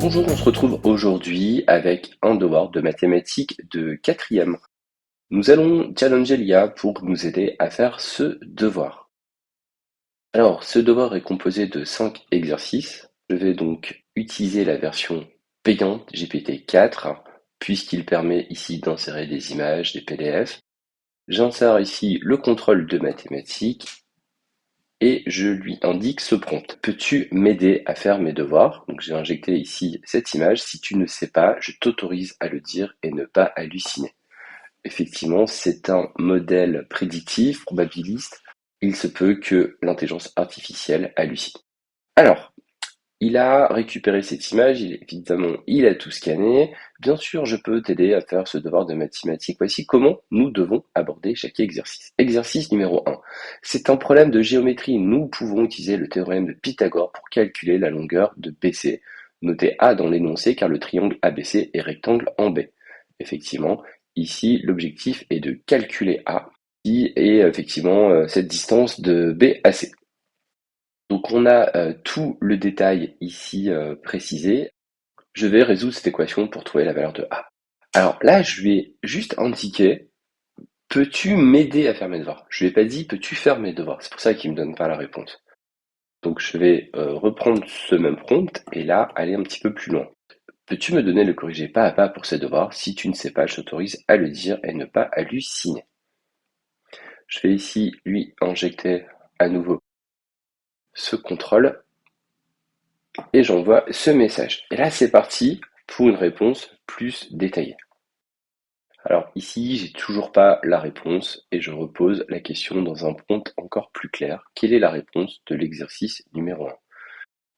Bonjour, on se retrouve aujourd'hui avec un devoir de mathématiques de quatrième. Nous allons challenger l'IA pour nous aider à faire ce devoir. Alors, ce devoir est composé de 5 exercices. Je vais donc utiliser la version payante GPT-4 puisqu'il permet ici d'insérer des images, des PDF. J'insère ici le contrôle de mathématiques et je lui indique ce prompt. Peux-tu m'aider à faire mes devoirs? Donc j'ai injecté ici cette image. Si tu ne sais pas, je t'autorise à le dire et ne pas halluciner. Effectivement, c'est un modèle prédictif, probabiliste. Il se peut que l'intelligence artificielle hallucine. Alors, il a récupéré cette image, évidemment, il a tout scanné. Bien sûr, je peux t'aider à faire ce devoir de mathématiques. Voici comment nous devons aborder chaque exercice. Exercice numéro 1. C'est un problème de géométrie. Nous pouvons utiliser le théorème de Pythagore pour calculer la longueur de BC. Notez A dans l'énoncé car le triangle ABC est rectangle en B. Effectivement, ici, l'objectif est de calculer A, qui est effectivement cette distance de B à C. Donc on a tout le détail ici précisé. Je vais résoudre cette équation pour trouver la valeur de A. Alors là, je vais juste indiquer, peux-tu m'aider à faire mes devoirs? Je lui ai pas dit, peux-tu faire mes devoirs? C'est pour ça qu'il me donne pas la réponse. Donc je vais reprendre ce même prompt et là, aller un petit peu plus loin. Peux-tu me donner le corrigé pas à pas pour ces devoirs? Si tu ne sais pas, je t'autorise à le dire et ne pas halluciner. Je vais ici lui injecter à nouveau ce contrôle et j'envoie ce message. Et là, c'est parti pour une réponse plus détaillée. Alors ici, j'ai toujours pas la réponse et je repose la question dans un prompt encore plus clair. Quelle est la réponse de l'exercice numéro 1?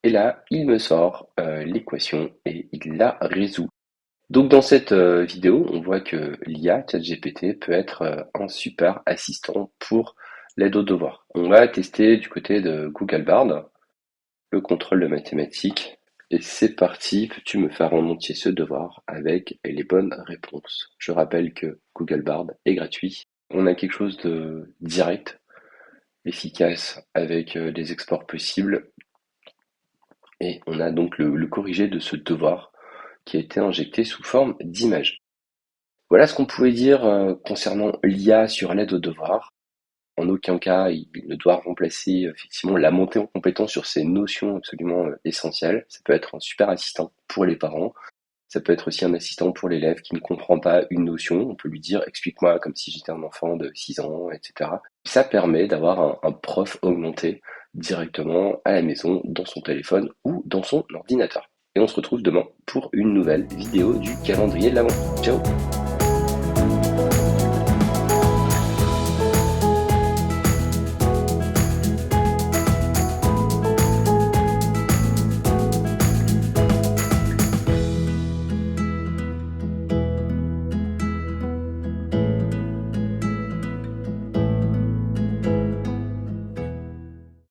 Et là, il me sort l'équation et il la résout. Donc dans cette vidéo, on voit que l'IA, ChatGPT, peut être un super assistant pour l'aide aux devoirs. On va tester du côté de Google Bard le contrôle de mathématiques. Et c'est parti, peux-tu me faire en entier ce devoir avec les bonnes réponses? Je rappelle que Google Bard est gratuit. On a quelque chose de direct, efficace, avec des exports possibles. Et on a donc le corrigé de ce devoir qui a été injecté sous forme d'image. Voilà ce qu'on pouvait dire concernant l'IA sur l'aide aux devoirs. En aucun cas, il ne doit remplacer effectivement la montée en compétence sur ces notions absolument essentielles. Ça peut être un super assistant pour les parents. Ça peut être aussi un assistant pour l'élève qui ne comprend pas une notion. On peut lui dire explique-moi comme si j'étais un enfant de 6 ans, etc. Ça permet d'avoir un prof augmenté directement à la maison, dans son téléphone ou dans son ordinateur. Et on se retrouve demain pour une nouvelle vidéo du calendrier de l'Avent. Ciao!